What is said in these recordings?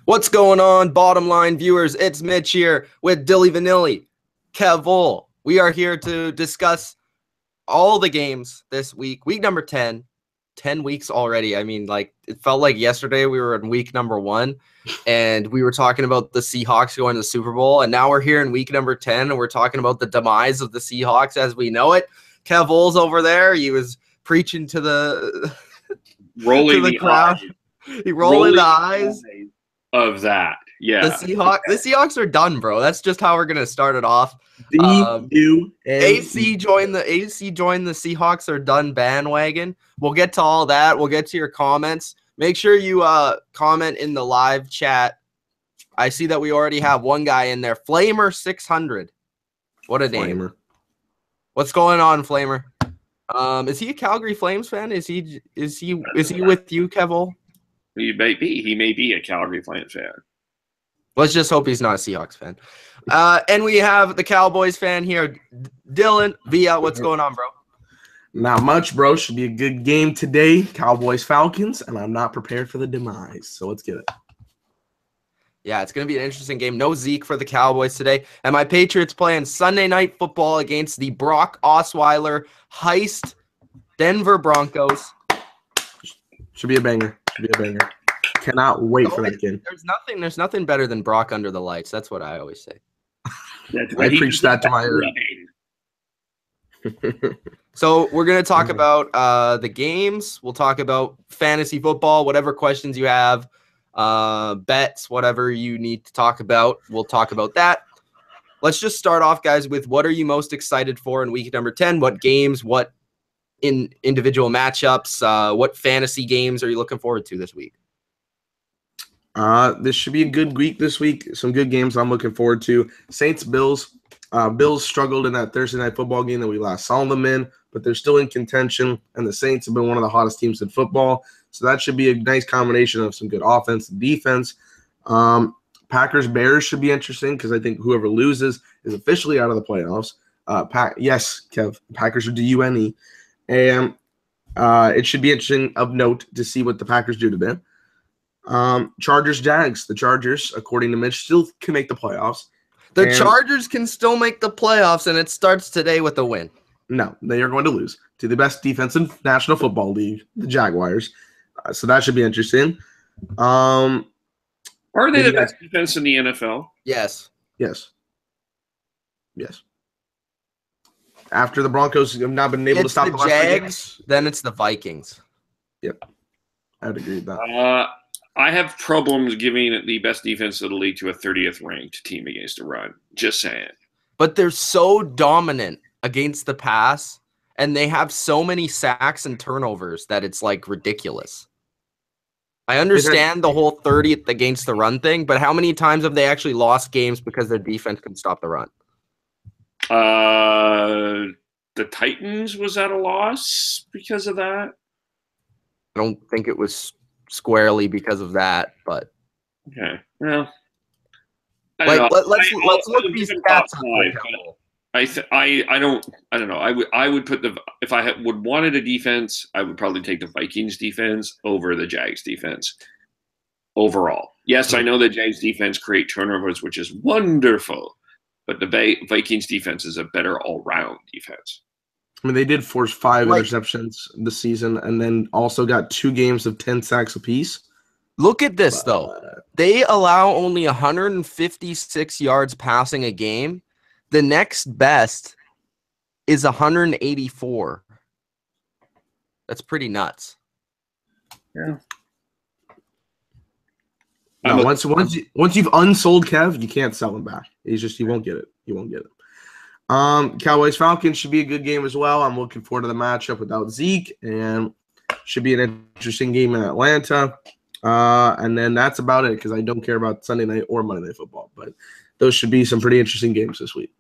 What's going on, bottom line viewers? It's Mitch here with Dilly Vanilli, Kevol. We are here to discuss all the games this week. Week number 10. 10 weeks already. I mean, like, it felt like yesterday we were in week number 1, and we were talking about the Seahawks going to the Super Bowl, and now we're here in week number 10, and we're talking about the demise of the Seahawks as we know it. Kevol's over there. He was preaching to the rolling to the crowd. He rolling the eyes of that. Yeah. The Seahawks are done, bro. That's just how we're gonna start it off. AC joined the Seahawks are done bandwagon. We'll get to all that. We'll get to your comments. Make sure you comment in the live chat. I see that we already have one guy in there. Flamer600. What a name. Flamer. What's going on, Flamer? Is he a Calgary Flames fan? Is he with you, Kevol? He may be. He may be a Calgary Flames fan. Let's just hope he's not a Seahawks fan. And we have the Cowboys fan here, Dylan Via. What's going on, bro? Not much, bro. Should be a good game today. Cowboys Falcons, and I'm not prepared for the demise. So let's get it. Yeah, it's going to be an interesting game. No Zeke for the Cowboys today. And my Patriots playing Sunday Night Football against the Brock Osweiler heist Denver Broncos. Should be a banger. Cannot wait for that game. There's nothing better than Brock under the lights. That's what I always say. I preach that to my ear. So we're going to talk about the games. We'll talk about fantasy football, whatever questions you have, bets, whatever you need to talk about. We'll talk about that. Let's just start off, guys, with what are you most excited for in week number 10? What games, what in individual matchups, what fantasy games are you looking forward to this week? This should be a good week this week. Some good games I'm looking forward to. Saints-Bills. Bills struggled in that Thursday night football game that we last saw them in, but they're still in contention, and the Saints have been one of the hottest teams in football. So that should be a nice combination of some good offense and defense. Packers-Bears should be interesting because I think whoever loses is officially out of the playoffs. Yes, Kev, Packers are D-U-N-E. And it should be interesting of note to see what the Packers do to them. Chargers-Jags. The Chargers, according to Mitch, still can make the playoffs. The Chargers can still make the playoffs, and it starts today with a win. No, they are going to lose to the best defense in National Football League, the Jaguars. So that should be interesting. Are they the best defense in the NFL? Yes. After the Broncos have not been able to stop the Jags, then it's the Vikings. Yep. I would agree with that. I have problems giving the best defense of the league to a 30th ranked team against a run. Just saying. But they're so dominant against the pass, and they have so many sacks and turnovers that it's like ridiculous. I understand the whole 30th against the run thing, but how many times have they actually lost games because their defense couldn't stop the run? The Titans was at a loss because of that. I don't think it was squarely because of that, but okay. Well, let's look these stats up. I don't know. I would put if I would wanted a defense, I would probably take the Vikings defense over the Jags defense overall. Yes, I know the Jags defense create turnovers, which is wonderful, but the Vikings defense is a better all-round defense. I mean, they did force 5 interceptions this season and then also got 2 games of 10 sacks apiece. Look at this, though. They allow only 156 yards passing a game. The next best is 184. That's pretty nuts. Yeah. No, once you've unsold Kev, you can't sell him back. He's just you won't get it. Cowboys Falcons should be a good game as well. I'm looking forward to the matchup without Zeke, and should be an interesting game in Atlanta. And then that's about it because I don't care about Sunday night or Monday Night Football, but those should be some pretty interesting games this week.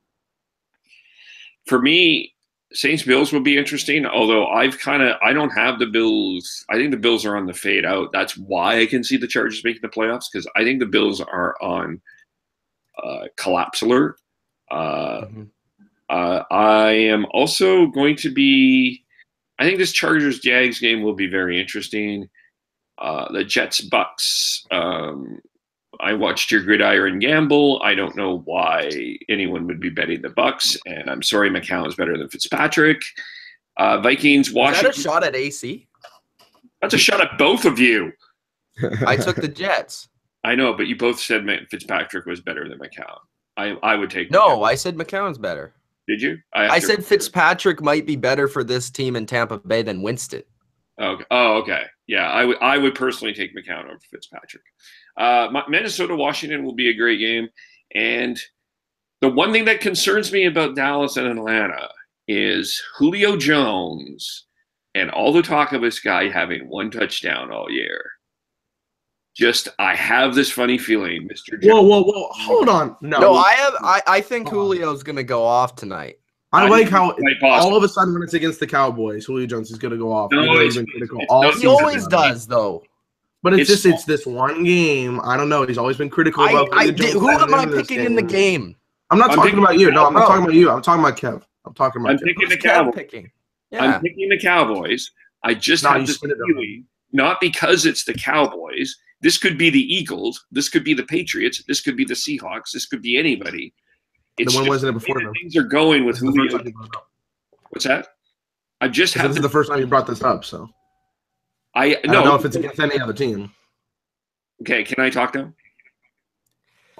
For me, Saints Bills will be interesting, although I don't have the Bills. I think the Bills are on the fade out. That's why I can see the Chargers making the playoffs, because I think the Bills are on collapse alert. I am also going to be – I think this Chargers-Jags game will be very interesting. The Jets-Bucks I watched your gridiron gamble. I don't know why anyone would be betting the Bucks, and I'm sorry McCown is better than Fitzpatrick. Vikings, Washington. Is that a shot at AC? That's a shot at both of you. I took the Jets. I know, but you both said Fitzpatrick was better than McCown. I would take No, McCown. I said McCown's better. Did you? I said Fitzpatrick might be better for this team in Tampa Bay than Winston. Okay. Oh, okay. Yeah, I would personally take McCown over Fitzpatrick. Minnesota, Washington will be a great game. And the one thing that concerns me about Dallas and Atlanta is Julio Jones and all the talk of this guy having one touchdown all year. I have this funny feeling, Mr. Jones. Whoa. Hold on. No, I think Julio's going to go off tonight. I like how all of a sudden when it's against the Cowboys, Julio Jones is going to go off. No, he always does, though. But it's this one game. I don't know. He's always been critical about Julio Jones. Who am I picking in the game? I'm not talking about you. No, I'm not talking about you. I'm talking about Kev. I'm picking the Cowboys. I'm picking the Cowboys. I just have this feeling, not because it's the Cowboys. This could be the Eagles. This could be the Patriots. This could be the Seahawks. This could be anybody. It's when wasn't it before them? Things are going with Julio. What's that? This is the first time you brought this up, so I don't know if it's against any other team. Okay, can I talk now?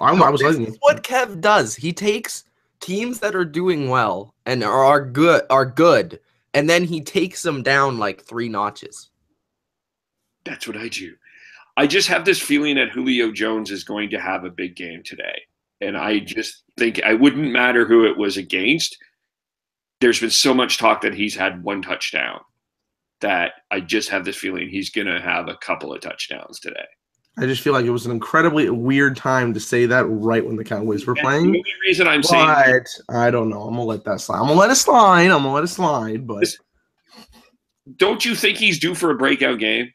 I was listening. What Kev does, he takes teams that are doing well and are good, and then he takes them down like 3 notches. That's what I do. I just have this feeling that Julio Jones is going to have a big game today. And I just think I wouldn't matter who it was against. There's been so much talk that he's had 1 touchdown that I just have this feeling he's going to have a couple of touchdowns today. I just feel like it was an incredibly weird time to say that right when the Cowboys were playing. The only reason I'm saying that, I don't know. I'm going to let that slide. I'm going to let it slide. But don't you think he's due for a breakout game?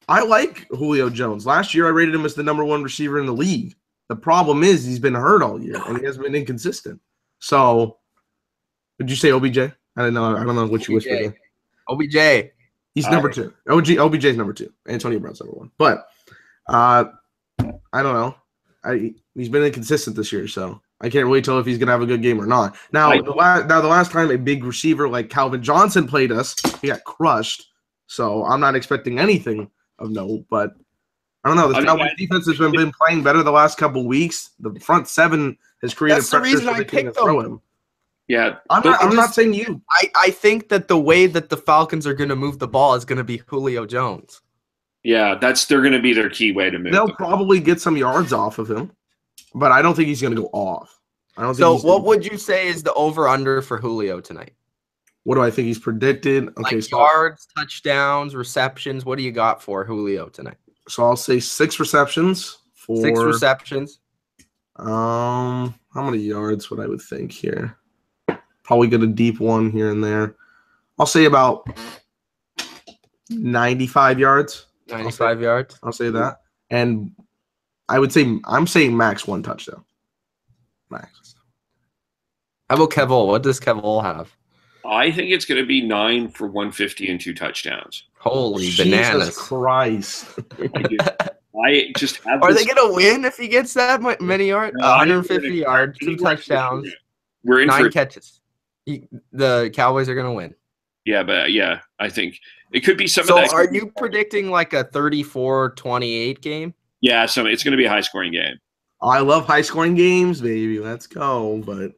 I like Julio Jones. Last year, I rated him as the #1 receiver in the league. The problem is he's been hurt all year, and he has been inconsistent. So, would you say OBJ? I don't know what you whispered. OBJ. He's number 2. OBJ's number 2. Antonio Brown's number 1. But I don't know. He's been inconsistent this year, so I can't really tell if he's gonna have a good game or not. Now, the last time a big receiver like Calvin Johnson played us, he got crushed. So I'm not expecting anything of note, but I don't know. The Cowboys defense has been playing better the last couple of weeks. The front 7 has created pressure. That's the reason I picked them. Yeah, I'm not saying you. I think that the way that the Falcons are going to move the ball is going to be Julio Jones. Yeah, they're going to be their key way to move. They'll probably get some yards off of him, but I don't think he's going to go off. So what would you say is the over/under for Julio tonight? What do I think he's predicted? Okay, like yards, touchdowns, receptions. What do you got for Julio tonight? So I'll say 6 receptions. 6 receptions. How many yards would I would think here? Probably get a deep one here and there. I'll say about 95 yards. 95 yards. I'll say that. And I'm saying max 1 touchdown. Max. How about Kevol? What does Kevol have? I think it's going to be 9 for 150 and 2 touchdowns. Holy bananas. Jesus Christ. I just have Are they going to win if he gets that many yards? 150 yards, 2 touchdowns, we're in 9 catches. The Cowboys are going to win. Yeah, but I think it could be some of that. So are you predicting like a 34-28 game? Yeah, it's going to be a high-scoring game. I love high-scoring games, baby. Let's go, but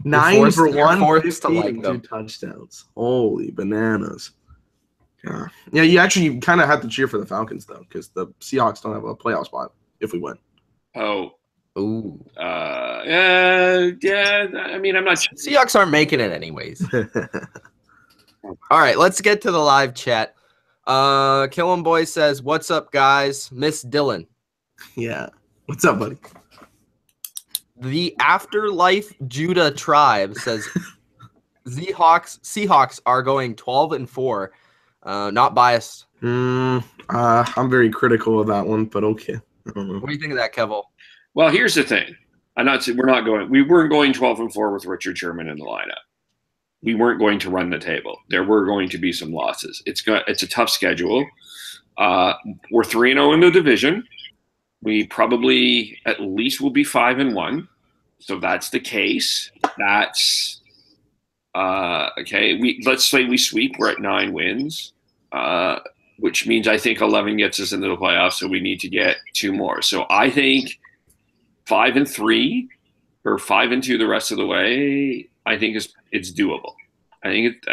9 for 150 and 2 touchdowns. Holy bananas. Yeah, you actually kind of have to cheer for the Falcons, though, because the Seahawks don't have a playoff spot if we win. Oh. Ooh. Yeah, I mean, I'm not sure. Seahawks aren't making it anyways. All right, let's get to the live chat. Killin' Boy says, "What's up, guys? Miss Dylan." Yeah. What's up, buddy? The Afterlife Judah Tribe says Seahawks are going 12-4. Not biased. I'm very critical of that one, but okay. I don't know. What do you think of that, Kevil? Well, here's the thing. We weren't going 12-4 with Richard Sherman in the lineup. We weren't going to run the table. There were going to be some losses. It's a tough schedule. We're 3-0 in the division. We probably at least will be 5-1. So if that's the case, that's okay. Let's say we sweep. We're at 9 wins, which means I think 11 gets us into the playoffs. So we need to get 2 more. So I think 5-3 or 5-2 the rest of the way. I think it's doable. I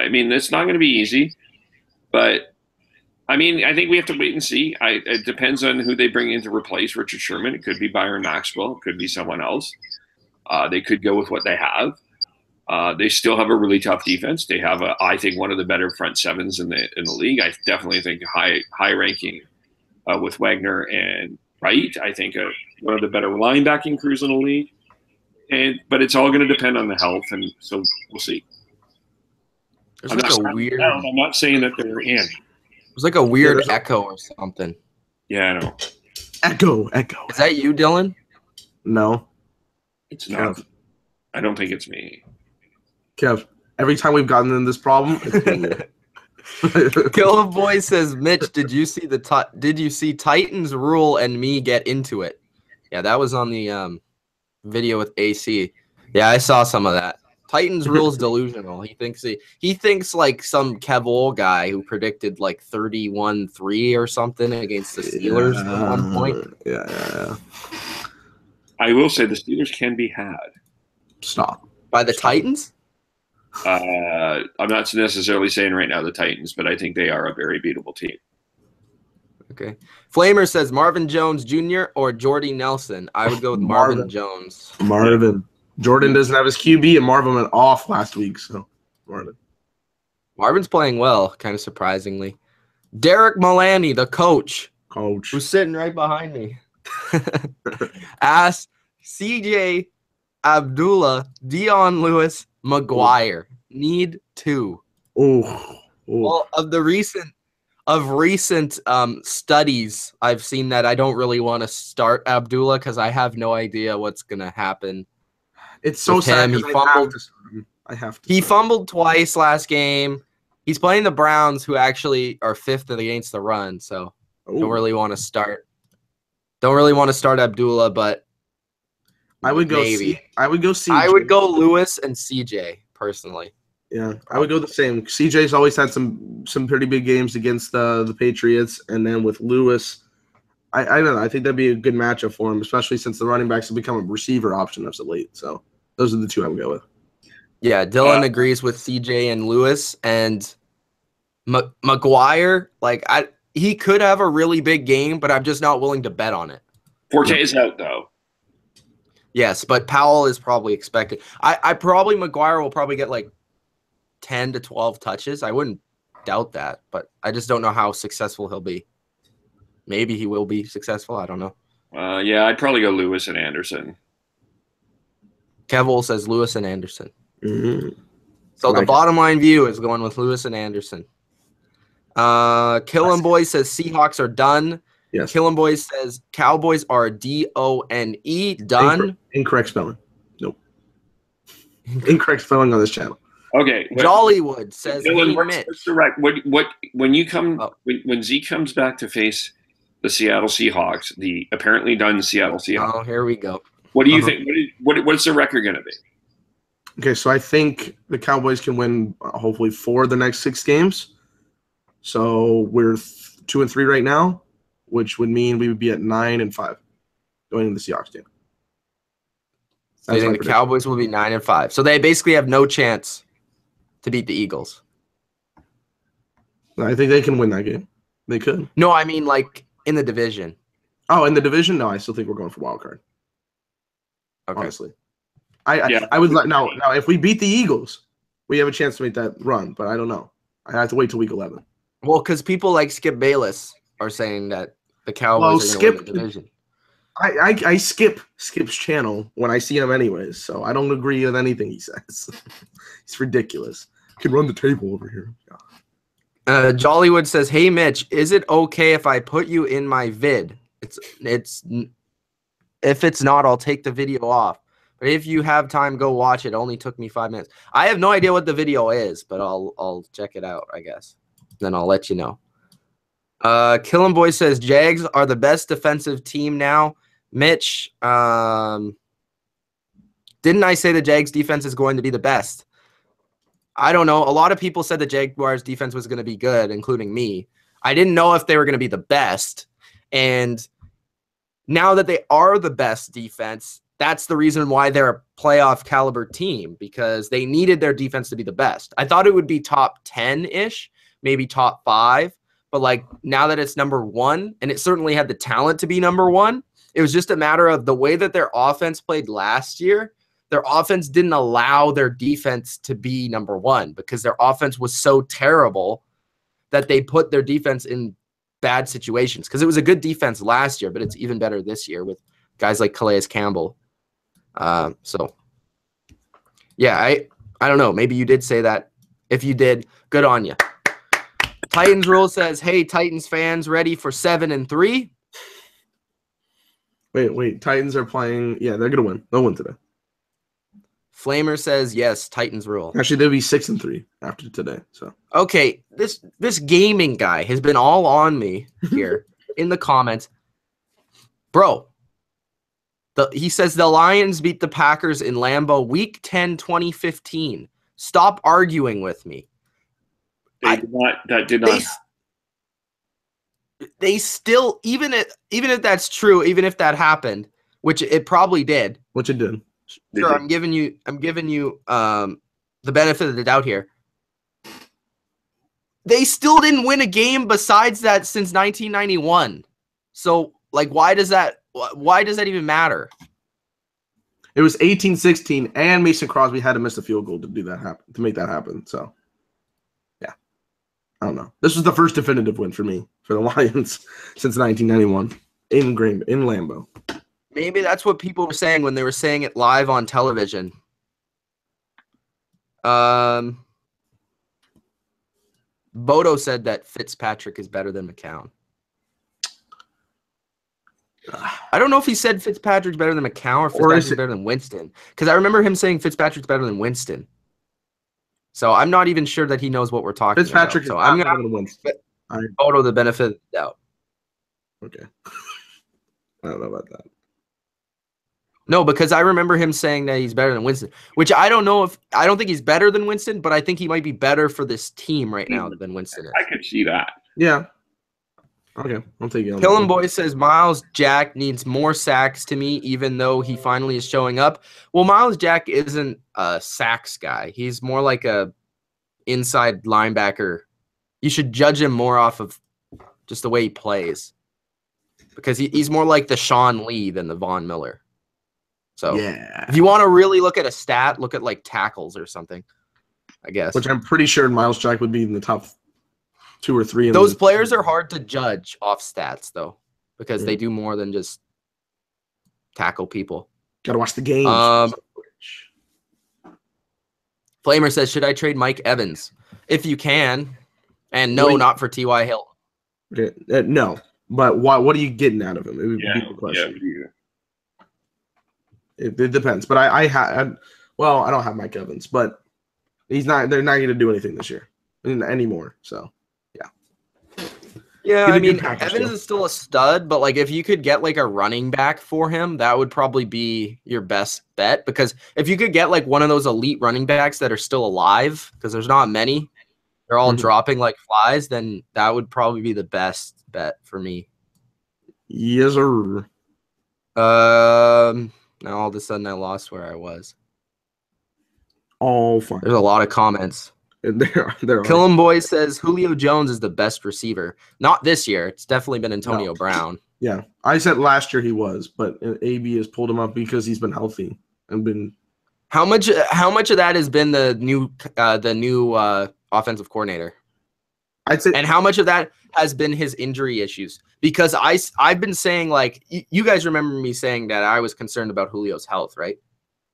mean, it's not going to be easy, but I mean, I think we have to wait and see. It depends on who they bring in to replace Richard Sherman. It could be Byron Maxwell. It could be someone else. They could go with what they have. They still have a really tough defense. They have, I think, one of the better front sevens in the league. I definitely think high ranking with Wagner and Wright. I think one of the better linebacking crews in the league. But it's all going to depend on the health, and so we'll see. I'm not saying that they're in. There's like a weird echo or something. Yeah, I know. Echo. Is that you, Dylan? No. It's not. I don't think it's me. Kev, every time we've gotten in this problem, it's been you. Killer Boy says, Mitch, did you see Titans rule and me get into it? Yeah, that was on the video with AC. Yeah, I saw some of that. Titans rules delusional. He thinks like some Kevol guy who predicted like 31-3 or something against the Steelers at one point. Yeah. I will say the Steelers can be had. Stop. By the Titans? I'm not necessarily saying right now the Titans, but I think they are a very beatable team. Okay. Flamer says Marvin Jones Jr. or Jordy Nelson. I would go with Marvin Jones. Marvin. Jordan doesn't have his QB, and Marvin went off last week. So, Marvin's playing well, kind of surprisingly. Derek Mullaney, the coach, who's sitting right behind me, asked CJ Abdullah, Dion Lewis, McGuire. Need 2. Well, of recent studies, I've seen that I don't really want to start Abdullah because I have no idea what's gonna happen. It's so sad. He fumbled. He fumbled twice last game. He's playing the Browns, who actually are 5th against the run. So don't really want to start. Don't really want to start Abdullah, but I would go. I would go CJ. I would go Lewis and CJ personally. Yeah, I would go the same. CJ's always had some pretty big games against the Patriots, and then with Lewis, I don't know. I think that'd be a good matchup for him, especially since the running backs have become a receiver option as of late. So those are the 2 I would go with. Yeah, Dylan agrees with CJ and Lewis, and McGuire. He could have a really big game, but I'm just not willing to bet on it. Forte is out though. Yes, but Powell is probably expected. McGuire will probably get like 10 to 12 touches. I wouldn't doubt that, but I just don't know how successful he'll be. Maybe he will be successful. I don't know. Yeah, I'd probably go Lewis and Anderson. Kevil says Lewis and Anderson. Mm-hmm. So the bottom line view is going with Lewis and Anderson. Killin' Boy says Seahawks are done. Yes. Killin' Boy says Cowboys are DONE. Done. Incorrect spelling. Nope. Incorrect spelling on this channel. Okay. Jollywood says Dylan, Mitch. what's the when Zeke comes back to face the Seattle Seahawks, the apparently done Seattle Seahawks. Oh, here we go. What do you think? What's the record going to be? Okay, so I think the Cowboys can win hopefully 4 of the next 6 games. So we're 2-3 right now, which would mean we would be at 9-5 going into the Seahawks game. So you think the Cowboys will be 9-5? So they basically have no chance to beat the Eagles. I think they can win that game. They could. No, I mean like in the division. Oh, in the division? No, I still think we're going for wild card. Okay. Honestly, I would like now if we beat the Eagles, we have a chance to make that run. But I don't know. I have to wait till week 11. Well, because people like Skip Bayless are saying that the Cowboys are going to win the division. I skip Skip's channel when I see him anyways, so I don't agree with anything he says. He's ridiculous. Can run the table over here. Jollywood says, "Hey Mitch, is it okay if I put you in my vid? It's if it's not, I'll take the video off. But if you have time, go watch it. Only took me 5 minutes. I have no idea what the video is, but I'll check it out, I guess. Then I'll let you know." Killin' Boy says Jags are the best defensive team now. Mitch, didn't I say the Jags defense is going to be the best? I don't know. A lot of people said the Jaguars defense was going to be good, including me. I didn't know if they were going to be the best. And now that they are the best defense, that's the reason why they're a playoff caliber team, because they needed their defense to be the best. I thought it would be top 10-ish, maybe top 5. But like now that it's number 1, and it certainly had the talent to be number 1, it was just a matter of the way that their offense played last year. Their offense didn't allow their defense to be number 1 because their offense was so terrible that they put their defense in bad situations. Because it was a good defense last year, but it's even better this year with guys like Calais Campbell. So, yeah, I don't know. Maybe you did say that. If you did, good on you. Titans Rule says, hey, Titans fans, ready for 7-3? Wait. Titans are playing. Yeah, they're going to win. They'll win today. Flamer says, yes, Titans Rule. Actually, they'll be 6-3 after today. So okay, this gaming guy has been all on me here in the comments. Bro, he says the Lions beat the Packers in Lambeau Week 10, 2015. Stop arguing with me. That did not. They still, even if that's true, even if that happened, which it probably did. Which it did. Sure, I'm giving you the benefit of the doubt here. They still didn't win a game besides that since 1991. So, like, why does that even matter? It was 18-16, and Mason Crosby had to miss a field goal to make that happen. So, yeah, I don't know. This was the first definitive win for me for the Lions since 1991 in Lambeau. Maybe that's what people were saying when they were saying it live on television. Bodo said that Fitzpatrick is better than McCown. I don't know if he said Fitzpatrick's better than McCown or Fitzpatrick's better than Winston. Because I remember him saying Fitzpatrick's better than Winston. So I'm not even sure that he knows what we're talking Fitzpatrick about. So is I'm better going than Winston. Bodo the benefit of the doubt. Okay. I don't know about that. No, because I remember him saying that he's better than Winston, which I don't think he's better than Winston, but I think he might be better for this team right now than Winston is. I could see that. Yeah. Okay, I'll take it. Killin' Boy says Miles Jack needs more sacks to me, even though he finally is showing up. Well, Miles Jack isn't a sacks guy. He's more like a inside linebacker. You should judge him more off of just the way he plays, because he's more like the Sean Lee than the Von Miller. So yeah, if you want to really look at a stat, look at like tackles or something, I guess. Which I'm pretty sure Miles Jack would be in the top 2 or 3. Those players are hard to judge off stats, though, because they do more than just tackle people. Gotta watch the game. Flamer says, should I trade Mike Evans? If you can. And no, not for T.Y. Hill. Okay. No. But what are you getting out of him? It would be the question. Yeah. It depends. But I don't have Mike Evans, but they're not going to do anything this year anymore. So, yeah. Yeah, I mean, Evans is still a stud, but like if you could get like a running back for him, that would probably be your best bet, because if you could get like one of those elite running backs that are still alive, because there's not many, they're all dropping like flies, then that would probably be the best bet for me. Yes, sir. Now all of a sudden I lost where I was. All fine. There's a lot of comments. There Killin' Boy says Julio Jones is the best receiver. Not this year. It's definitely been Antonio Brown. Yeah, I said last year he was, but AB has pulled him up because he's been healthy and been. How much of that has been the new offensive coordinator? I'd say, and how much of that has been his injury issues? Because I've been saying, like, you guys remember me saying that I was concerned about Julio's health, right?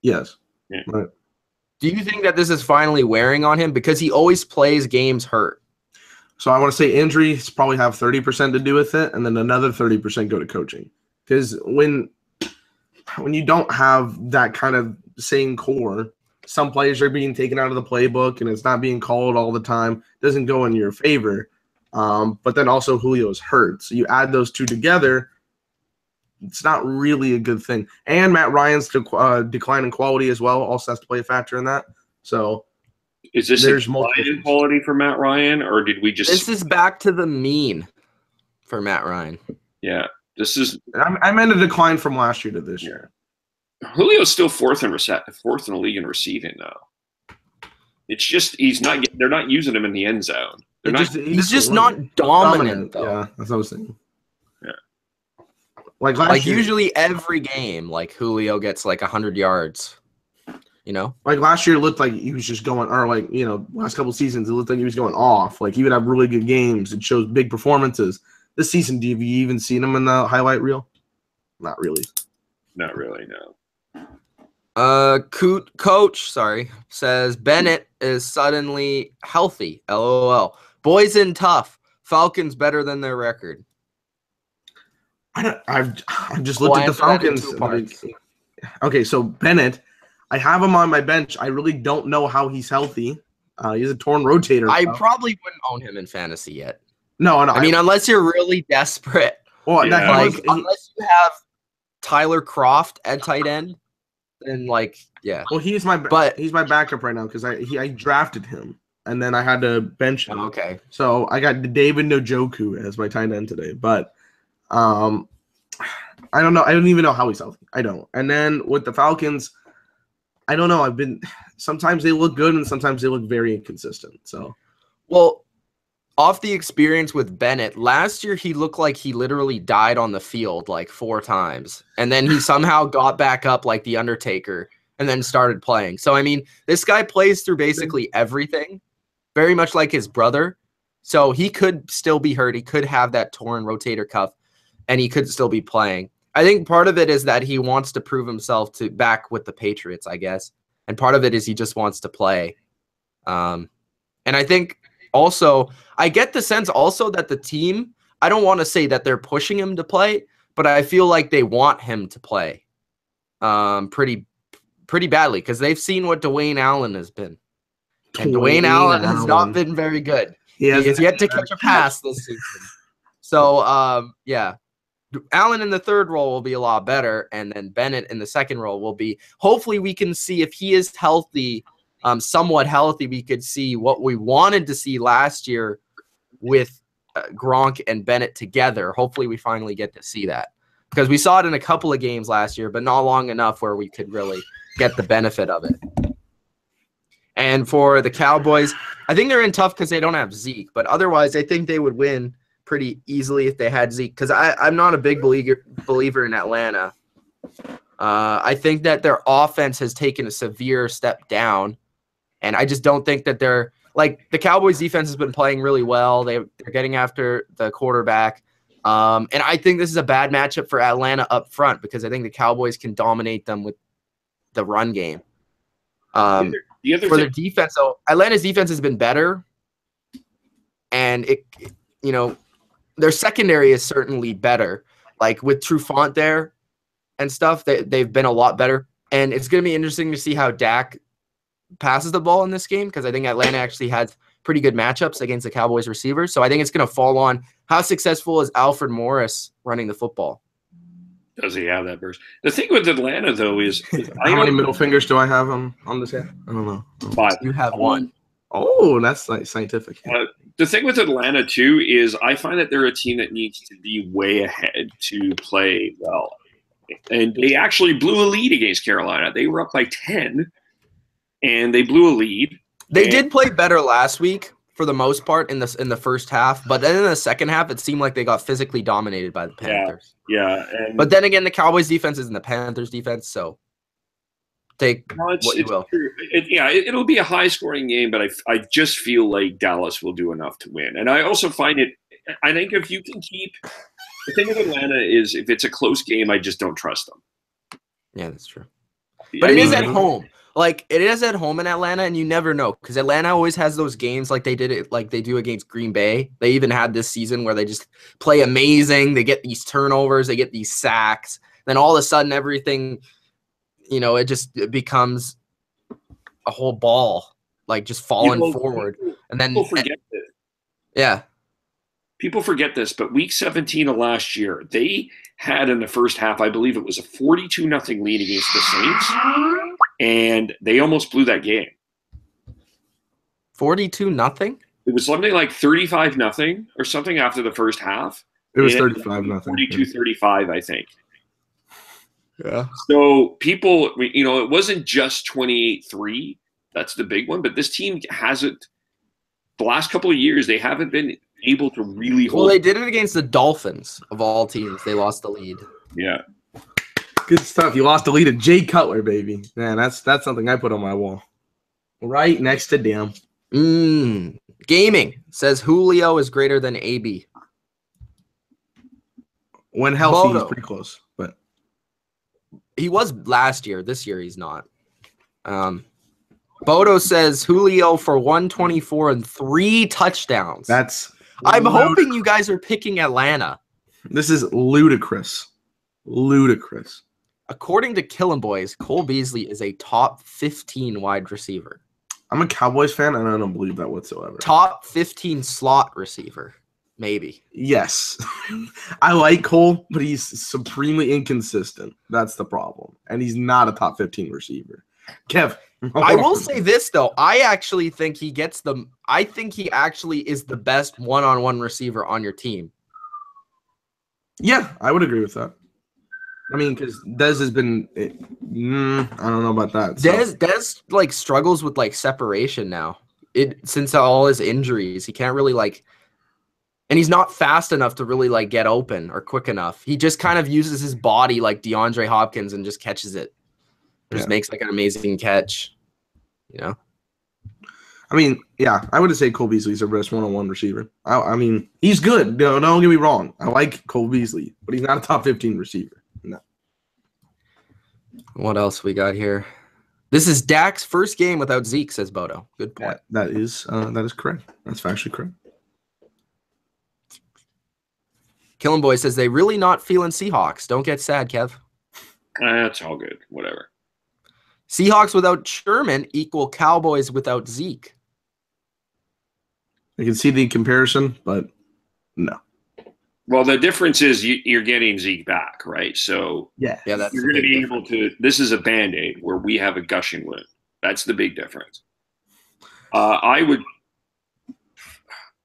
Yes. Yeah. Right. Do you think that this is finally wearing on him? Because he always plays games hurt. So I want to say injuries probably have 30% to do with it, and then another 30% go to coaching. Because when you don't have that kind of same core, some players are being taken out of the playbook, and it's not being called all the time. It doesn't go in your favor. But then also Julio's hurt. So you add those two together, it's not really a good thing. And Matt Ryan's decline in quality as well also has to play a factor in that. So is this there's a decline in quality for Matt Ryan, or did we just? This is back to the mean for Matt Ryan. Yeah, this is. I meant a decline from last year to this year. Julio's still fourth in the league in receiving though. It's just they're not using him in the end zone. He's just not dominant though. Yeah, that's what I was saying. Yeah. Like last year, usually every game, like Julio gets like 100 yards. You know? Like last year it looked like he was just going, or like, last couple seasons it looked like he was going off. Like he would have really good games. It shows big performances. This season, have you even seen him in the highlight reel? Not really. Not really, no. Coach says Bennett is suddenly healthy. LOL. Boys in tough. Falcons better than their record. I've just looked at the Falcons. Okay, so Bennett, I have him on my bench. I really don't know how he's healthy. He's a torn rotator. I probably wouldn't own him in fantasy yet. No. I mean, unless you're really desperate. Well, unless you have Tyler Croft at tight end. And yeah. Well, he's my backup right now because I drafted him and then I had to bench him. Okay. So I got David Njoku as my tight end today, but I don't know. I don't even know how he's healthy. I don't. And then with the Falcons, I don't know. Sometimes they look good and sometimes they look very inconsistent. So, well, off the experience with Bennett, last year he looked like he literally died on the field like 4 times. And then he somehow got back up like The Undertaker and then started playing. So, I mean, this guy plays through basically everything, very much like his brother. So he could still be hurt. He could have that torn rotator cuff and he could still be playing. I think part of it is that he wants to prove himself back with the Patriots, I guess. And part of it is he just wants to play. And I think also, I get the sense also that the team, I don't want to say that they're pushing him to play, but I feel like they want him to play pretty badly because they've seen what Dwayne Allen has been. And Dwayne Allen has not been very good. He has yet to catch a pass this season. So, yeah. Allen in the third role will be a lot better, and then Bennett in the second role will be. Hopefully, we can see if he is healthy, somewhat healthy. We could see what we wanted to see last year with Gronk and Bennett together. Hopefully, we finally get to see that because we saw it in a couple of games last year, but not long enough where we could really get the benefit of it. And for the Cowboys, I think they're in tough because they don't have Zeke, but otherwise, I think they would win pretty easily if they had Zeke because I'm not a big believer in Atlanta. I think that their offense has taken a severe step down, and I just don't think that they're like the Cowboys defense has been playing really well. They're getting after the quarterback, and I think this is a bad matchup for Atlanta up front because I think the Cowboys can dominate them with the run game. For their defense, though, Atlanta's defense has been better, and their secondary is certainly better. Like with Trufant there and stuff, they've been a lot better. And it's going to be interesting to see how Dak passes the ball in this game because I think Atlanta actually has pretty good matchups against the Cowboys receivers. So I think it's going to fall on how successful is Alfred Morris running the football. Does he have that burst? The thing with Atlanta, though, is how many middle fingers do I have on this hand? I don't know. 5. You have 1. Oh, that's like scientific. The thing with Atlanta, too, is I find that they're a team that needs to be way ahead to play well. And they actually blew a lead against Carolina. They were up by 10, and they blew a lead. They did play better last week for the most part in the first half, but then in the second half, it seemed like they got physically dominated by the Panthers. Yeah. But then again, the Cowboys defense isn't the Panthers defense, so take what you will. It'll be a high-scoring game, but I just feel like Dallas will do enough to win. And I also find I think if you can keep – the thing with Atlanta is if it's a close game, I just don't trust them. Yeah, that's true. But it is at home. Like, it is at home in Atlanta, and you never know because Atlanta always has those games like they do against Green Bay. They even had this season where they just play amazing. They get these turnovers. They get these sacks. Then all of a sudden everything – it becomes a whole ball, like just falling forward. And then people forget it. Yeah. people forget this, but week 17 of last year, they had in the first half, I believe it was a 42-0 lead against the Saints, and they almost blew that game. 42-0? It was something like 35-0 or something after the first half. It was 35-0. 42-35, I think. Yeah. So people, it wasn't just 28-3. That's the big one. But this team hasn't, the last couple of years, they haven't been able to really hold. Well, they did it against the Dolphins, of all teams. They lost the lead. Yeah. Good stuff. You lost the lead to Jay Cutler, baby. Man, that's something I put on my wall. Right next to them. Gaming says Julio is greater than AB. When healthy, Bodo. he's pretty close. But he was last year. This year, he's not. Bodo says Julio for 124 and 3 touchdowns. I'm hoping you guys are picking Atlanta. This is ludicrous. Ludicrous. According to Killin' Boys, Cole Beasley is a top 15 wide receiver. I'm a Cowboys fan, and I don't believe that whatsoever. Top 15 slot receiver, maybe. Yes. I like Cole, but he's supremely inconsistent. That's the problem. And he's not a top 15 receiver. Kev. I will say this, though. I actually think he gets the – I think he actually is the best one-on-one receiver on your team. Yeah, I would agree with that. I mean, because Dez has been I don't know about that. So. Dez like struggles with like separation now. Since all his injuries, he can't really like, and he's not fast enough to really like get open or quick enough. He just kind of uses his body like DeAndre Hopkins and just catches it. Just makes like an amazing catch. I mean, yeah, I would say Cole Beasley's our best one-on-one receiver. I mean, he's good. No, don't get me wrong. I like Cole Beasley, but he's not a top 15 receiver. No. What else we got here? This is Dak's first game without Zeke, says Bodo. Good point. That is correct. That's factually correct. Killin' Boy says they really not feeling Seahawks. Don't get sad, Kev. That's all good. Whatever. Seahawks without Sherman equal Cowboys without Zeke. I can see the comparison, but no. Well, the difference is you're getting Zeke back, right? So yeah, that's you're going to be able to. This is a Band-Aid where we have a gushing wound. That's the big difference. I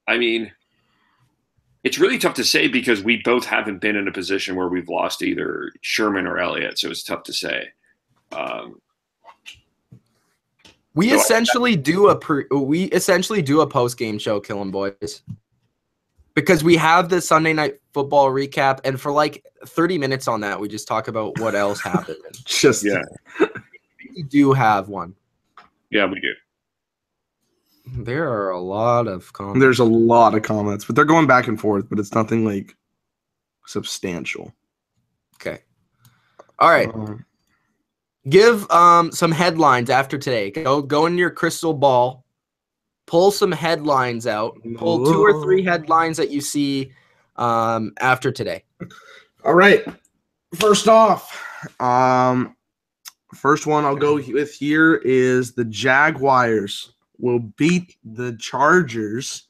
mean, it's really tough to say because we both haven't been in a position where we've lost either Sherman or Elliott, so it's tough to say. We essentially do a post game show, Killin' Boys. Because we have the Sunday Night Football recap, and for like 30 minutes on that, we just talk about what else happened. We do have one. Yeah, we do. There are a lot of comments. There's a lot of comments, but they're going back and forth, but it's nothing like substantial. Okay. All right. Give some headlines after today. Go in your crystal ball. Pull some headlines out. Pull 2 or 3 headlines that you see after today. All right. First off, first one I'll go with here is the Jaguars will beat the Chargers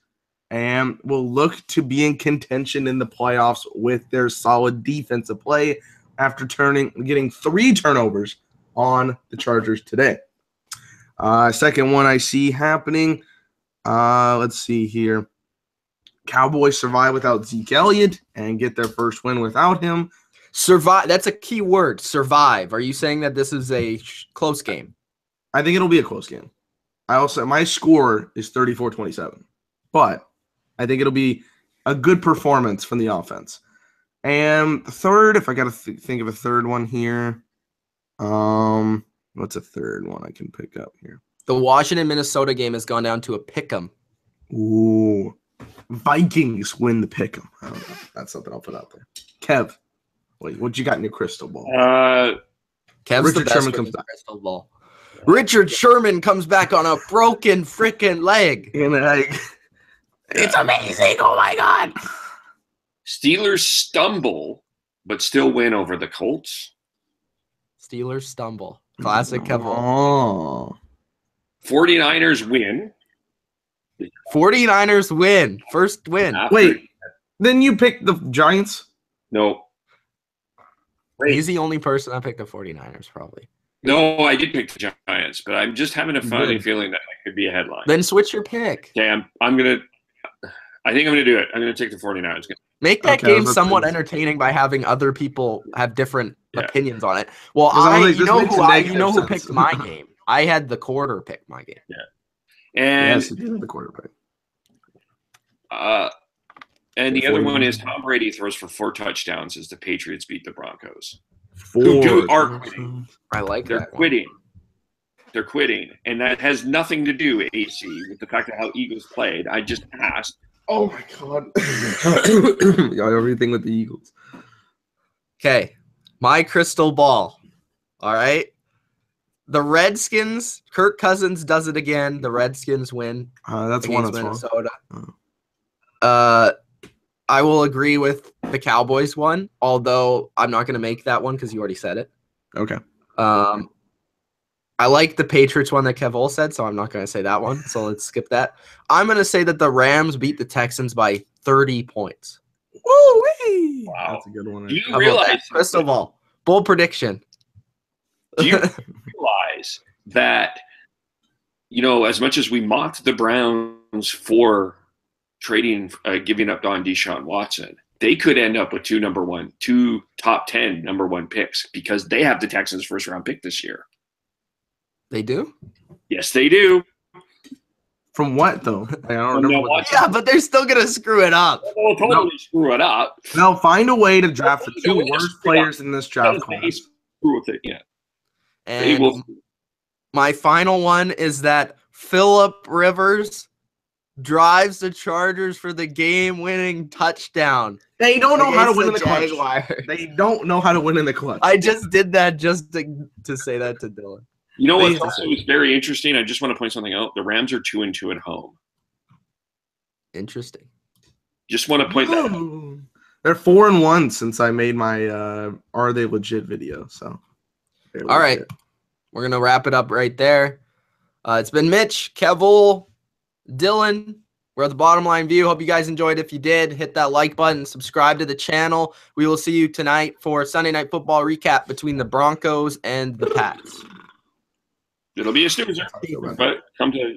and will look to be in contention in the playoffs with their solid defensive play after getting 3 turnovers on the Chargers today. Second one I see happening. Let's see here. Cowboys survive without Zeke Elliott and get their first win without him. Survive. That's a key word. Survive. Are you saying that this is a close game? I think it'll be a close game. My score is 34-27, but I think it'll be a good performance from the offense. And third, if I got to think of a third one here, what's a third one I can pick up here? The Washington-Minnesota game has gone down to a pick'em. Ooh, Vikings win the pick'em. I don't know. That's something I'll put out there. Kev, what you got in your crystal ball? Kev's Richard the best Sherman with comes the back. crystal ball. Richard Sherman comes back on a broken freaking leg. It's amazing. Oh, my God. Steelers stumble, but still win over the Colts. Steelers stumble. Classic Kevin. Oh. 49ers win. 49ers win. First win. After Wait. Then you picked the Giants. No. Wait. He's the only person I picked the 49ers, probably. No, I did pick the Giants, but I'm just having a funny Good. feeling that could be a headline. Then switch your pick. Okay, I'm gonna. I think I'm gonna do it. I'm gonna take the 49ers. Make that Okay, I was game about to somewhat say- entertaining by having other people have different Yeah. opinions on it. Well, 'Cause I was like, you this know makes who a I, you negative know who sense. picked my game. I had the quarter pick my game. And Yes, you did have the quarterback. and the The other one 49ers. is Tom Brady throws for 4 touchdowns as the Patriots beat the Broncos. 4. are quitting. I like They're that one. quitting. They're quitting, and that has nothing to do, AC, with the fact of how Eagles played. I just asked. Oh my god. Got everything with the Eagles. Okay, my crystal ball. All right. The Redskins, Kirk Cousins does it again. The Redskins win That's one against that's wrong. Minnesota. I will agree with the Cowboys one, although I'm not going to make that one because you already said it. Okay. I like the Patriots one that Kevol said, so I'm not going to say that one. So let's skip that. I'm going to say that the Rams beat the Texans by 30 points. Woo-wee! Wow. That's a good one. Do you How about realize that? Crystal ball. Bold prediction. Do you realize that, as much as we mocked the Browns for trading, giving up on Deshaun Watson, they could end up with two top 10 number 1 picks because they have the Texans' first round pick this year. They do? Yes, they do. From what though? I don't From know. the Yeah, but they're still going to screw it up. They'll totally screw it up. Now find a way to draft the They'll 2 just worst screw it up. players in this draft They class. screw with it, yeah. They And will. my final one is that Phillip Rivers drives the Chargers for the game-winning touchdown. They don't know how to against win in the clutch. Jaguars. They don't know how to win in the clutch. I just did that just to say that to Dylan. You know what's They- also very interesting? I just want to point something out. The Rams are 2-2 at home. Interesting. Just want to point that out. Oh. They're 4-1 since I made my "Are They Legit" video. So, they're All right. legit. We're going to wrap it up right there. It's been Mitch, Kevol, Dylan. We're at the Bottom Line View. Hope you guys enjoyed. If you did, hit that like button, subscribe to the channel. We will see you tonight for Sunday Night Football recap between the Broncos and the Pats. It'll be a snoozer, but come to